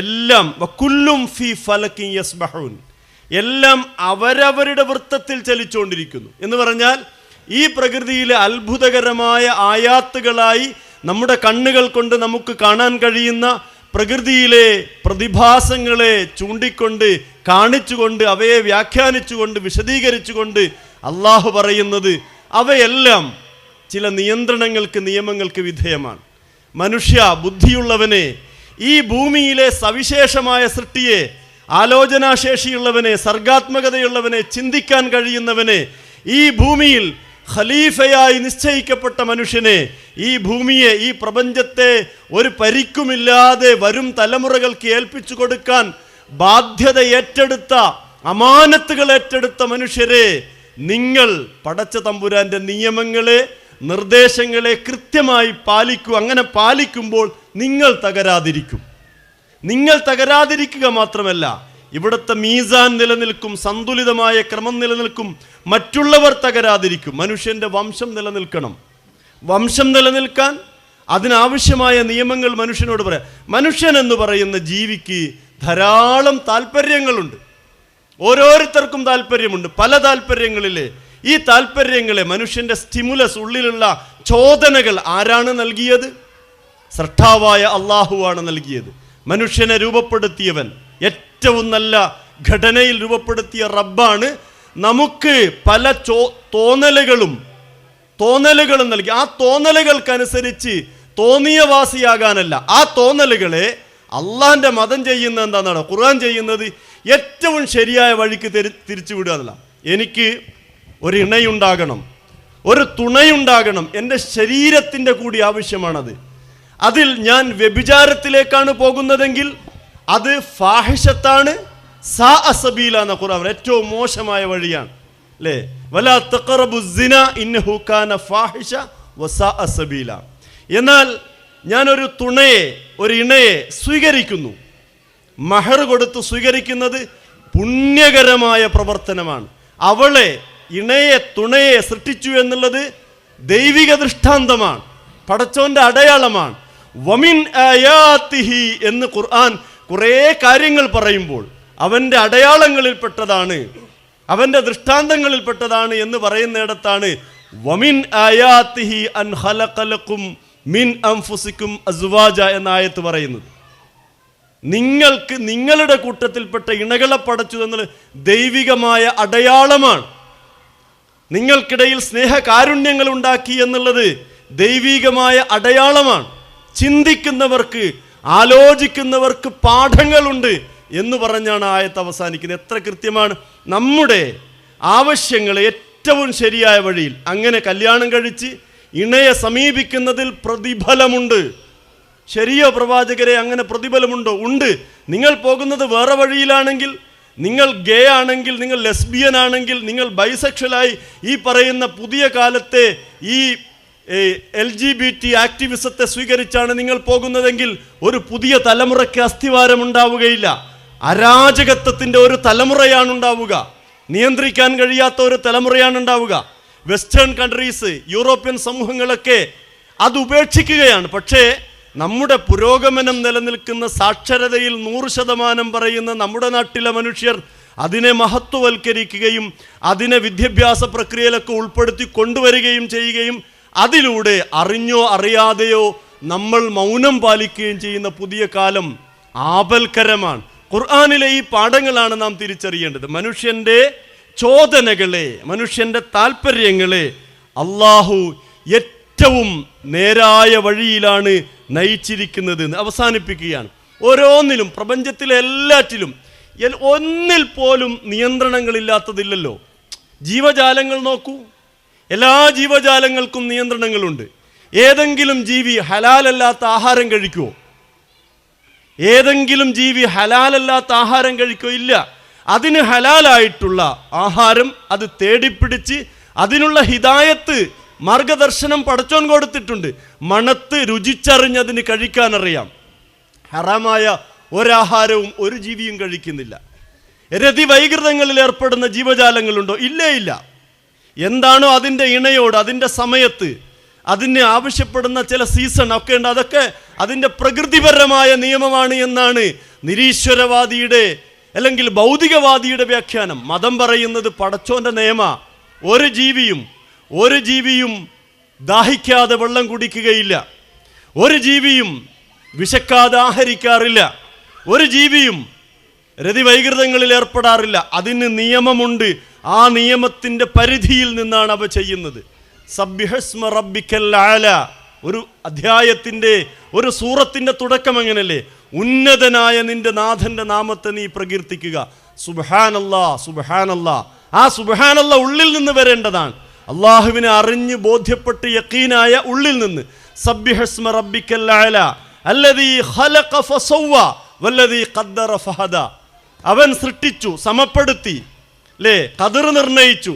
എല്ലാം വകുല്ലും ഫീ ഫലകിൻ യസ്ബഹൂൻ, എല്ലാം അവരവരുടെ വൃത്തത്തിൽ ചലിച്ചുകൊണ്ടിരിക്കുന്നു എന്ന് പറഞ്ഞാൽ ഈ പ്രകൃതിയിലെ അത്ഭുതകരമായ ആയാത്തുകളായി നമ്മുടെ കണ്ണുകൾ കൊണ്ട് നമുക്ക് കാണാൻ കഴിയുന്ന പ്രകൃതിയിലെ പ്രതിഭാസങ്ങളെ ചൂണ്ടിക്കൊണ്ട് കാണിച്ചുകൊണ്ട് അവയെ വ്യാഖ്യാനിച്ചുകൊണ്ട് വിശദീകരിച്ചുകൊണ്ട് അള്ളാഹു പറയുന്നത് അവയെല്ലാം ചില നിയന്ത്രണങ്ങൾക്ക് നിയമങ്ങൾക്ക് വിധേയമാണ്. മനുഷ്യ ബുദ്ധിയുള്ളവനെ, ഈ ഭൂമിയിലെ സവിശേഷമായ സൃഷ്ടിയെ, ആലോചനാശേഷിയുള്ളവനെ, സർഗാത്മകതയുള്ളവനെ, ചിന്തിക്കാൻ കഴിയുന്നവനെ, ഈ ഭൂമിയിൽ ഖലീഫയായി നിശ്ചയിക്കപ്പെട്ട മനുഷ്യനെ, ഈ ഭൂമിയെ, ഈ പ്രപഞ്ചത്തെ ഒരു പരിക്കുമില്ലാതെ വരും തലമുറകൾക്ക് ഏൽപ്പിച്ചു കൊടുക്കാൻ ബാധ്യത ഏറ്റെടുത്ത, അമാനത്തുകൾ ഏറ്റെടുത്ത മനുഷ്യരെ, നിങ്ങൾ പടച്ച തമ്പുരാന്റെ നിയമങ്ങളെ, നിർദ്ദേശങ്ങളെ കൃത്യമായി പാലിക്കൂ. അങ്ങനെ പാലിക്കുമ്പോൾ നിങ്ങൾ തകരാതിരിക്കും. നിങ്ങൾ തകരാതിരിക്കുക മാത്രമല്ല, ഇവിടുത്തെ മീസാൻ നിലനിൽക്കും, സന്തുലിതമായ ക്രമം നിലനിൽക്കും, മറ്റുള്ളവർ തകരാതിരിക്കും. മനുഷ്യന്റെ വംശം നിലനിൽക്കണം. വംശം നിലനിൽക്കാൻ അതിനാവശ്യമായ നിയമങ്ങൾ മനുഷ്യനോട് പറയാം. മനുഷ്യൻ എന്ന് പറയുന്ന ജീവിക്ക് ധാരാളം താല്പര്യങ്ങളുണ്ട്. ഓരോരുത്തർക്കും താല്പര്യമുണ്ട്, പല താല്പര്യങ്ങളിലെ. ഈ താല്പര്യങ്ങളെ, മനുഷ്യന്റെ സ്റ്റിമുലസ്, ഉള്ളിലുള്ള ചോദനകൾ ആരാണ് നൽകിയത്? സ്രഷ്ടാവായ അള്ളാഹുവാണ് നൽകിയത്. മനുഷ്യനെ രൂപപ്പെടുത്തിയവൻ, ഏറ്റവും നല്ല ഘടനയിൽ രൂപപ്പെടുത്തിയ റബ്ബാണ് നമുക്ക് പല തോന്നലുകളും നൽകി. ആ തോന്നലുകൾക്കനുസരിച്ച് തോന്നിയവാസിയാകാനല്ല, ആ തോന്നലുകളെ അള്ളാഹിന്റെ മതം ചെയ്യുന്ന എന്താണെന്നാണ് ഖുർആൻ ചെയ്യുന്നത്, ഏറ്റവും ശരിയായ വഴിക്ക് തിരിച്ചു വിടുക എന്നല്ല. എനിക്ക് ഒരു ഇണയുണ്ടാകണം, ഒരു തുണയുണ്ടാകണം, എൻ്റെ ശരീരത്തിൻ്റെ കൂടി ആവശ്യമാണത്. അതിൽ ഞാൻ വ്യഭിചാരത്തിലേക്കാണ് പോകുന്നതെങ്കിൽ അത് ഫാഹിഷത്താണ്, സാ അസബീല എന്ന ഖുർആൻ ഏറ്റവും മോശമായ വഴിയാണ്, അല്ലേ? വലാ തഖറബു സിന ഇന്നഹു കാന ഫാഹിഷ വസാ അസബീല. എന്നാൽ ഞാനൊരു തുണയെ, ഒരു ഇണയെ സ്വീകരിക്കുന്നു, മഹർ കൊടുത്ത് സ്വീകരിക്കുന്നത് പുണ്യകരമായ പ്രവർത്തനമാണ്. അവളെ, ഇണയെ, തുണയെ സൃഷ്ടിച്ചു എന്നുള്ളത് ദൈവിക ദൃഷ്ടാന്തമാണ്, പടച്ചോന്റെ അടയാളമാണ്. വമിൻ ആയാതിഹി എന്ന് ഖുർആൻ കുറേ കാര്യങ്ങൾ പറയുമ്പോൾ അവൻ്റെ അടയാളങ്ങളിൽപ്പെട്ടതാണ്, അവൻ്റെ ദൃഷ്ടാന്തങ്ങളിൽപ്പെട്ടതാണ് എന്ന് പറയുന്നിടത്താണ് വമിൻ ആയാതിഹി അൻ ഖലഖലകും മിൻ അൻഫുസികും അസ്വാജ എന്ന ആയത്ത് പറയുന്നത്. നിങ്ങൾക്ക് നിങ്ങളുടെ കൂട്ടത്തിൽപ്പെട്ട ഇണകളെ പടച്ചു എന്നുള്ളത് ദൈവികമായ അടയാളമാണ്. നിങ്ങൾക്കിടയിൽ സ്നേഹകാരുണ്യങ്ങൾ ഉണ്ടാക്കി എന്നുള്ളത് ദൈവികമായ അടയാളമാണ്. ചിന്തിക്കുന്നവർക്ക്, ആലോചിക്കുന്നവർക്ക് പാഠങ്ങളുണ്ട് എന്ന് പറഞ്ഞാണ് ആയത്ത് അവസാനിക്കുന്നത്. എത്ര കൃത്യമാണ്! നമ്മുടെ ആവശ്യങ്ങളെ ഏറ്റവും ശരിയായ വഴിയിൽ, അങ്ങനെ കല്യാണം കഴിച്ച് ഇണയെ സമീപിക്കുന്നതിൽ പ്രതിഫലമുണ്ട്. ശരിയോ പ്രവാചകരെ? അങ്ങനെ പ്രതിഫലമുണ്ടോ? ഉണ്ട്. നിങ്ങൾ പോകുന്നത് വേറെ വഴിയിലാണെങ്കിൽ, നിങ്ങൾ ഗേ ആണെങ്കിൽ, നിങ്ങൾ ലെസ്ബിയൻ ആണെങ്കിൽ, നിങ്ങൾ ബൈസെക്ഷലായി ഈ പറയുന്ന പുതിയ കാലത്തെ ഈ LGBT ആക്ടിവിസത്തെ സ്വീകരിച്ചാണ് നിങ്ങൾ പോകുന്നതെങ്കിൽ ഒരു പുതിയ തലമുറയ്ക്ക് അസ്ഥിവാരം ഉണ്ടാവുകയില്ല. അരാജകത്വത്തിൻ്റെ ഒരു തലമുറയാണ് ഉണ്ടാവുക. നിയന്ത്രിക്കാൻ കഴിയാത്ത ഒരു തലമുറയാണ് ഉണ്ടാവുക. വെസ്റ്റേൺ കൺട്രീസ്, യൂറോപ്യൻ സമൂഹങ്ങളൊക്കെ അത് ഉപേക്ഷിക്കുകയാണ്. പക്ഷേ നമ്മുടെ പുരോഗമനം നിലനിൽക്കുന്ന സാക്ഷരതയിൽ 100% പറയുന്ന നമ്മുടെ നാട്ടിലെ മനുഷ്യർ അതിനെ മഹത്വവൽക്കരിക്കുകയും അതിനെ വിദ്യാഭ്യാസ പ്രക്രിയയിലൊക്കെ ഉൾപ്പെടുത്തി കൊണ്ടുവരികയും ചെയ്യുകയും അതിലൂടെ അറിഞ്ഞോ അറിയാതെയോ നമ്മൾ മൗനം പാലിക്കുകയും ചെയ്യുന്ന പുതിയ കാലം ആപൽക്കരമാണ്. ഖുർആനിലെ ഈ പാഠങ്ങളാണ് നാം തിരിച്ചറിയേണ്ടത്. മനുഷ്യൻ്റെ ചോദനകളെ, മനുഷ്യൻ്റെ താല്പര്യങ്ങളെ അള്ളാഹു ഏറ്റവും നേരായ വഴിയിലാണ് നയിച്ചിരിക്കുന്നത് എന്ന് അവസാനിപ്പിക്കുകയാണ്. ഓരോന്നിലും, പ്രപഞ്ചത്തിലെ എല്ലാറ്റിലും ഒന്നിൽ പോലും നിയന്ത്രണങ്ങളില്ലാത്തതില്ലല്ലോ. ജീവജാലങ്ങൾ നോക്കൂ, എല്ലാ ജീവജാലങ്ങൾക്കും നിയന്ത്രണങ്ങളുണ്ട്. ഏതെങ്കിലും ജീവി ഹലാലല്ലാത്ത ആഹാരം കഴിക്കുമോ? ഏതെങ്കിലും ജീവി ഹലാലല്ലാത്ത ആഹാരം കഴിക്കുമോ? ഇല്ല. അതിന് ഹലാലായിട്ടുള്ള ആഹാരം അത് തേടിപ്പിടിച്ച് അതിനുള്ള ഹിദായത്ത്, മാർഗദർശനം പടച്ചോൻ കൊടുത്തിട്ടുണ്ട്. മണത്ത് രുചിച്ചറിഞ്ഞതിന് കഴിക്കാനറിയാം. ഹറാമായ ഒരാഹാരവും ഒരു ജീവിയും കഴിക്കുന്നില്ല. രതിവൈകൃതങ്ങളിൽ ഏർപ്പെടുന്ന ജീവജാലങ്ങളുണ്ടോ? ഇല്ലേ ഇല്ല. എന്താണോ അതിൻ്റെ ഇണയോട് അതിൻ്റെ സമയത്ത് അതിന് ആവശ്യപ്പെടുന്ന ചില സീസൺ ഒക്കെ ഉണ്ട്, അതൊക്കെ അതിൻ്റെ പ്രകൃതിപരമായ നിയമമാണ് എന്നാണ് നിരീശ്വരവാദിയുടെ അല്ലെങ്കിൽ ഭൗതികവാദിയുടെ വ്യാഖ്യാനം. മതം പറയുന്നത് പടച്ചോൻ്റെ നിയമ. ഒരു ജീവിയും ദാഹിക്കാതെ വെള്ളം കുടിക്കുകയില്ല. ഒരു ജീവിയും വിശക്കാതെ ആഹരിക്കാറില്ല. ഒരു ജീവിയും രതിവൈകൃതങ്ങളിൽ ഏർപ്പെടാറില്ല. അതിന് നിയമമുണ്ട്. ആ നിയമത്തിൻ്റെ പരിധിയിൽ നിന്നാണ് അവ ചെയ്യുന്നത്. സബ്ബിഹസ്മ റബ്ബിക്കൽ അഅല, ഒരു അധ്യായത്തിൻ്റെ, ഒരു സൂറത്തിൻ്റെ തുടക്കം അങ്ങനല്ലേ? ഉന്നതനായ നിന്റെ നാഥൻ്റെ നാമത്തെ നീ പ്രകീർത്തിക്കുക. സുബ്ഹാനല്ലാ, സുബ്ഹാനല്ലാ. ആ സുബ്ഹാനല്ലാ ഉള്ളിൽ നിന്ന് വരേണ്ടതാണ്. അള്ളാഹുവിനെ അറിഞ്ഞ് ബോധ്യപ്പെട്ട് യഖീനായ ഉള്ളിൽ നിന്ന്. സബ്ബിഹസ്മ റബ്ബിക്കൽ അഅല അല്ലദീ ഖലഖ ഫസവ്വ വല്ലദീ ഖദ്ദറ ഫഹദ. അവൻ സൃഷ്ടിച്ചു, സമപ്പെടുത്തി, അല്ലേ? ഖദർ നിർണയിച്ചു,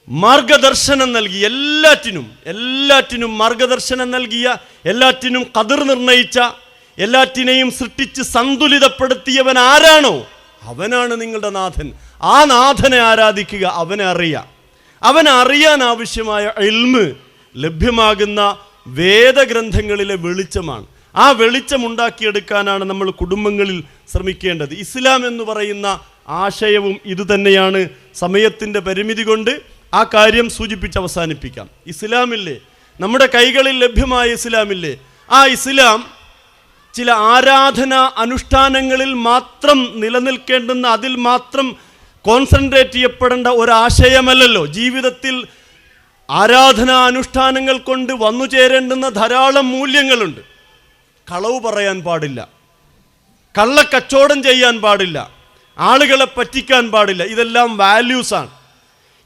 മാർഗദർശനം നൽകി. എല്ലാറ്റിനും മാർഗദർശനം നൽകിയ, എല്ലാറ്റിനും ഖദർ നിർണയിച്ച, എല്ലാറ്റിനെയും സൃഷ്ടിച്ച് സന്തുലിതപ്പെടുത്തിയവൻ ആരാണോ അവനാണ് നിങ്ങളുടെ നാഥൻ. ആ നാഥനെ ആരാധിക്കുക. അവനെ അറിയാൻ ആവശ്യമായ ഇൽമ് ലഭ്യമാകുന്ന വേദഗ്രന്ഥങ്ങളിലെ വെളിച്ചമാണ്. ആ വെളിച്ചം ഉണ്ടാക്കിയെടുക്കാനാണ് നമ്മൾ കുടുംബങ്ങളിൽ ശ്രമിക്കേണ്ടത്. ഇസ്ലാം എന്ന് പറയുന്ന ആശയവും ഇതുതന്നെയാണ്. സമയത്തിൻ്റെ പരിമിതി കൊണ്ട് ആ കാര്യം സൂചിപ്പിച്ച് അവസാനിപ്പിക്കാം. ഇസ്ലാമില്ലേ, നമ്മുടെ കൈകളിൽ ലഭ്യമായ ഇസ്ലാമില്ലേ, ആ ഇസ്ലാം ചില ആരാധന അനുഷ്ഠാനങ്ങളിൽ മാത്രം നിലനിൽക്കേണ്ടുന്ന, അതിൽ മാത്രം കോൺസെൻട്രേറ്റ് ചെയ്യപ്പെടേണ്ട ഒരാശയമല്ലല്ലോ. ജീവിതത്തിൽ ആരാധനാ അനുഷ്ഠാനങ്ങൾ കൊണ്ട് വന്നു ചേരേണ്ടുന്ന ധാരാളം മൂല്യങ്ങളുണ്ട്. കളവ് പറയാൻ പാടില്ല, കള്ളക്കച്ചവടം ചെയ്യാൻ പാടില്ല, ആളുകളെ പറ്റിക്കാൻ പാടില്ല. ഇതെല്ലാം വാല്യൂസാണ്.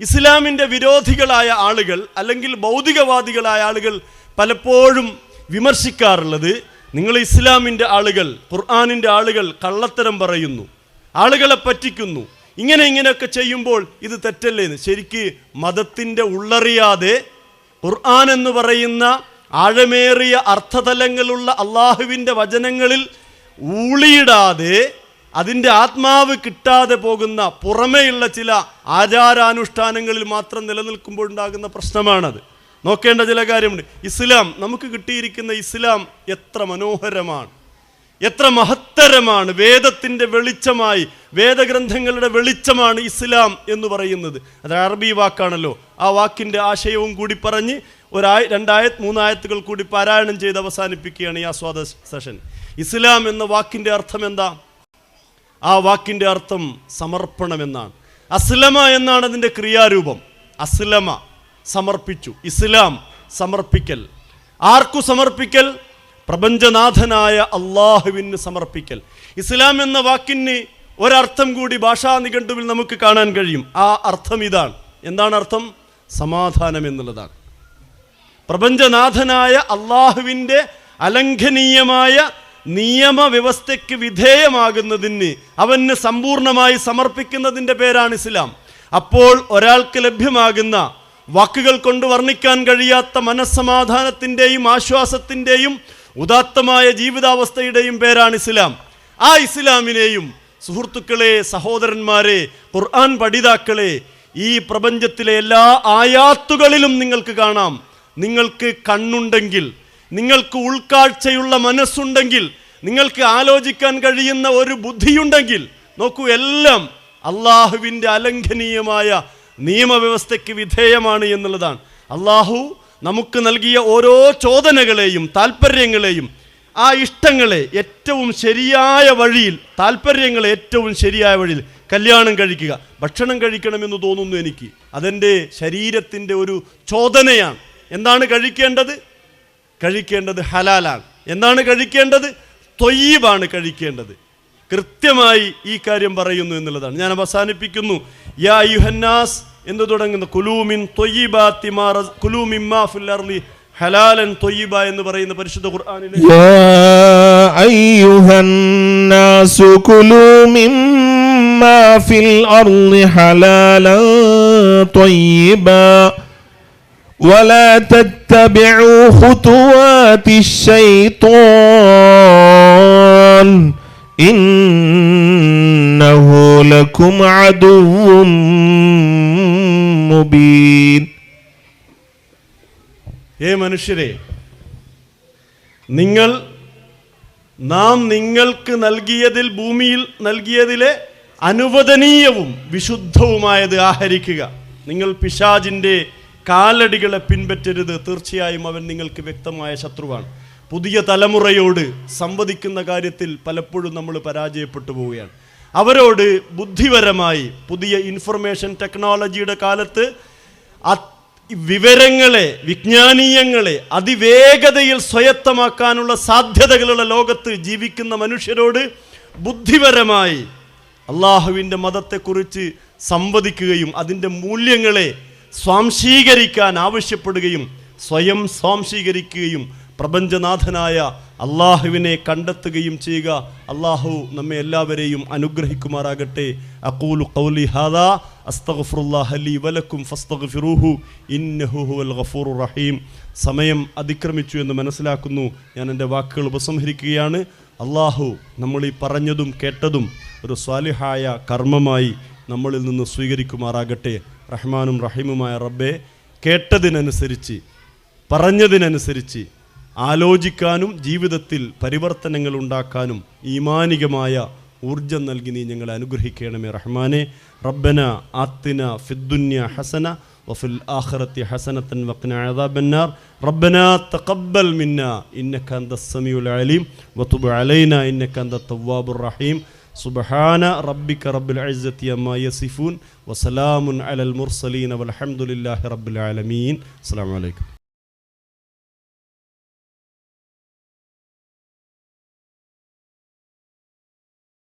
ഇസ്ലാമിൻ്റെ വിരോധികളായ ആളുകൾ അല്ലെങ്കിൽ ഭൗതികവാദികളായ ആളുകൾ പലപ്പോഴും വിമർശിക്കാറുള്ളത്, നിങ്ങൾ ഇസ്ലാമിൻ്റെ ആളുകൾ, ഖുർആനിൻ്റെ ആളുകൾ കള്ളത്തരം പറയുന്നു, ആളുകളെ പറ്റിക്കുന്നു, ഇങ്ങനെയൊക്കെ ചെയ്യുമ്പോൾ ഇത് തെറ്റല്ലേ എന്ന്. ശരിക്ക് മതത്തിൻ്റെ ഉള്ളറിയാതെ ഖുർആൻ എന്ന് പറയുന്ന ആഴമേറിയ അർത്ഥതലങ്ങളുള്ള അള്ളാഹുവിൻ്റെ വചനങ്ങളിൽ ഊളിയിടാതെ, അതിൻ്റെ ആത്മാവ് കിട്ടാതെ പോകുന്ന പുറമേയുള്ള ചില ആചാരാനുഷ്ഠാനങ്ങളിൽ മാത്രം നിലനിൽക്കുമ്പോൾ ഉണ്ടാകുന്ന പ്രശ്നമാണത്. നോക്കേണ്ട ചില കാര്യമുണ്ട്. ഇസ്ലാം, നമുക്ക് കിട്ടിയിരിക്കുന്ന ഇസ്ലാം എത്ര മനോഹരമാണ്, എത്ര മഹത്തരമാണ്. വേദത്തിൻ്റെ വെളിച്ചമായി, വേദഗ്രന്ഥങ്ങളുടെ വെളിച്ചമാണ് ഇസ്ലാം എന്ന് പറയുന്നത്. അത് അറബി വാക്കാണല്ലോ. ആ വാക്കിൻ്റെ ആശയവും കൂടി പറഞ്ഞ് 2-3 ആയത്തുകൾ കൂടി പാരായണം ചെയ്ത് അവസാനിപ്പിക്കുകയാണ് ഈ ആസ്വാദ സെഷൻ. ഇസ്ലാം എന്ന വാക്കിൻ്റെ അർത്ഥം എന്താ? ആ വാക്കിൻ്റെ അർത്ഥം സമർപ്പണം എന്നാണ്. അസ്ലമ എന്നാണ് അതിൻ്റെ ക്രിയാരൂപം. അസ്ലമ, സമർപ്പിച്ചു. ഇസ്ലാം, സമർപ്പിക്കൽ. ആർക്കു സമർപ്പിക്കൽ? പ്രപഞ്ചനാഥനായ അള്ളാഹുവിന് സമർപ്പിക്കൽ. ഇസ്ലാം എന്ന വാക്കിന് ഒരർത്ഥം കൂടി ഭാഷാ നിഘണ്ടുവിൽ നമുക്ക് കാണാൻ കഴിയും. ആ അർത്ഥം ഇതാണ്. എന്താണ് അർത്ഥം? സമാധാനം എന്നുള്ളതാണ്. പ്രപഞ്ചനാഥനായ അള്ളാഹുവിൻ്റെ അലംഘനീയമായ നിയമവ്യവസ്ഥയ്ക്ക് വിധേയമാകുന്നതിന്, അവന് സമ്പൂർണ്ണമായി സമർപ്പിക്കുന്നതിൻ്റെ പേരാണ് ഇസ്ലാം. അപ്പോൾ ഒരാൾക്ക് ലഭ്യമാകുന്ന വാക്കുകൾ കൊണ്ട് വർണ്ണിക്കാൻ കഴിയാത്ത മനസ്സമാധാനത്തിൻ്റെയും ആശ്വാസത്തിൻ്റെയും ഉദാത്തമായ ജീവിതാവസ്ഥയുടെയും പേരാണ് ഇസ്ലാം. ആ ഇസ്ലാമിനെയും സുഹൃത്തുക്കളെ, സഹോദരന്മാരെ, ഖുർആൻ പഠിതാക്കളെ, ഈ പ്രപഞ്ചത്തിലെ എല്ലാ ആയാത്തുകളിലും നിങ്ങൾക്ക് കാണാം. നിങ്ങൾക്ക് കണ്ണുണ്ടെങ്കിൽ, നിങ്ങൾക്ക് ഉൾക്കാഴ്ചയുള്ള മനസ്സുണ്ടെങ്കിൽ, നിങ്ങൾക്ക് ആലോചിക്കാൻ കഴിയുന്ന ഒരു ബുദ്ധിയുണ്ടെങ്കിൽ, നോക്കൂ, എല്ലാം അള്ളാഹുവിൻ്റെ അലംഘനീയമായ നിയമവ്യവസ്ഥയ്ക്ക് വിധേയമാണ് എന്നുള്ളതാണ്. അള്ളാഹു നമുക്ക് നൽകിയ ഓരോ ചോദനകളെയും താല്പര്യങ്ങളെയും ആ ഇഷ്ടങ്ങളെ ഏറ്റവും ശരിയായ വഴിയിൽ, താല്പര്യങ്ങളെ ഏറ്റവും ശരിയായ വഴിയിൽ, കല്യാണം കഴിക്കുക, ഭക്ഷണം കഴിക്കണമെന്ന് തോന്നുന്നു എനിക്ക്, അതെൻ്റെ ശരീരത്തിൻ്റെ ഒരു ചോദനയാണ്. എന്താണ് കഴിക്കേണ്ടത്? കഴിക്കേണ്ടത് ഹലാലാണ്. എന്താണ് കഴിക്കേണ്ടത്? ത്വയ്യിബാണ് കഴിക്കേണ്ടത്. കൃത്യമായി ഈ കാര്യം പറയുന്നു എന്നുള്ളതാണ്. ഞാൻ അവസാനിപ്പിക്കുന്നു. യാ അയ്യുഹന്നാസ് എന്ന് തുടങ്ങുന്ന കുലൂമിൻ ത്വയ്യിബാത്തി മാ കുലൂ മിമ്മാ ഫിൽ അർളി ഹലാലൻ ത്വയ്യിബ എന്ന് പറയുന്ന പരിശുദ്ധ ഖുർആനിലെ യാ അയ്യുഹന്നാസു കുലൂ മിമ്മാ ഫിൽ അർളി ഹലാലൻ ത്വയ്യിബ ولا تتبعوا خطوات الشيطان إنه لكم عدو مبين. മനുഷ്യരെ, നാം നിങ്ങൾക്ക് നൽകിയതിൽ, ഭൂമിയിൽ നൽകിയതിലെ അനുവദനീയവും വിശുദ്ധവുമായത് ആഹരിക്കുക. നിങ്ങൾ പിശാചിൻ്റെ കാലടികളെ പിൻപറ്റരുത്. തീർച്ചയായും അവൻ നിങ്ങൾക്ക് വ്യക്തമായ ശത്രുവാണ്. പുതിയ തലമുറയോട് സംവദിക്കുന്ന കാര്യത്തിൽ പലപ്പോഴും നമ്മൾ പരാജയപ്പെട്ടു പോവുകയാണ്. അവരോട് ബുദ്ധിപരമായി, പുതിയ ഇൻഫർമേഷൻ ടെക്നോളജിയുടെ കാലത്ത് വിവരങ്ങളെ, വിജ്ഞാനീയങ്ങളെ അതിവേഗതയിൽ സ്വായത്തമാക്കാനുള്ള സാധ്യതകളുള്ള ലോകത്ത് ജീവിക്കുന്ന മനുഷ്യരോട് ബുദ്ധിപരമായി അള്ളാഹുവിൻ്റെ മതത്തെക്കുറിച്ച് സംവദിക്കുകയും അതിൻ്റെ മൂല്യങ്ങളെ സ്വാംശീകരിക്കാൻ ആവശ്യപ്പെടുകയും സ്വയം സ്വാംശീകരിക്കുകയും പ്രപഞ്ചനാഥനായ അള്ളാഹുവിനെ കണ്ടെത്തുകയും ചെയ്യുക. അള്ളാഹു നമ്മെ എല്ലാവരെയും അനുഗ്രഹിക്കുമാറാകട്ടെ. അഖൂലു ഖൗലി ഹാദാ അസ്തഗ്ഫിറുല്ലാഹ ലീ വലക്കും ഫസ്തഗ്ഫിറൂഹു ഇന്നഹു ഹുവൽ ഗഫൂറുർ റഹീം. സമയം അതിക്രമിച്ചു എന്ന് മനസ്സിലാക്കുന്നു. ഞാൻ എൻ്റെ വാക്കുകൾ ഉപസംഹരിക്കുകയാണ്. അള്ളാഹു നമ്മൾ ഈ പറഞ്ഞതും കേട്ടതും ഒരു സ്വാലിഹായ കർമ്മമായി നമ്മളിൽ നിന്ന് സ്വീകരിക്കുമാറാകട്ടെ. റഹ്മാനും റഹീമുമായ റബ്ബേ, കേട്ടതിനനുസരിച്ച്, പറഞ്ഞതിനനുസരിച്ച് ആലോചിക്കാനും ജീവിതത്തിൽ പരിവർത്തനങ്ങൾ ഉണ്ടാക്കാനും ഈമാനികമായ ഊർജം നൽകി നീ ഞങ്ങളെ അനുഗ്രഹിക്കണമേ റഹ്മാനെ. റബ്ബന ആത്തിന ഫിദ്ദുന്യ ഹസന വഫിൽ ആഖിറതി ഹസനതൻ വഖിന അദാബന്നാർ. റബ്ബന തഖബ്ബൽ മിന്നാ ഇന്നക അൻതസ് സമീഉൽ അലീം വതുബ് അലൈനാ ഇന്നക അൻതത് തവ്വാബുർ റഹീം. സുബ്ഹാന റബ്ബിക റബ്ബിൽ ഇസ്സതി അമ്മാ യസിഫൂൻ വസലാമുൻ അലൽ മുർസലീൻ വൽഹംദുലില്ലാഹി റബ്ബിൽ ആലമീൻ. അസ്സലാമു അലൈക്കും.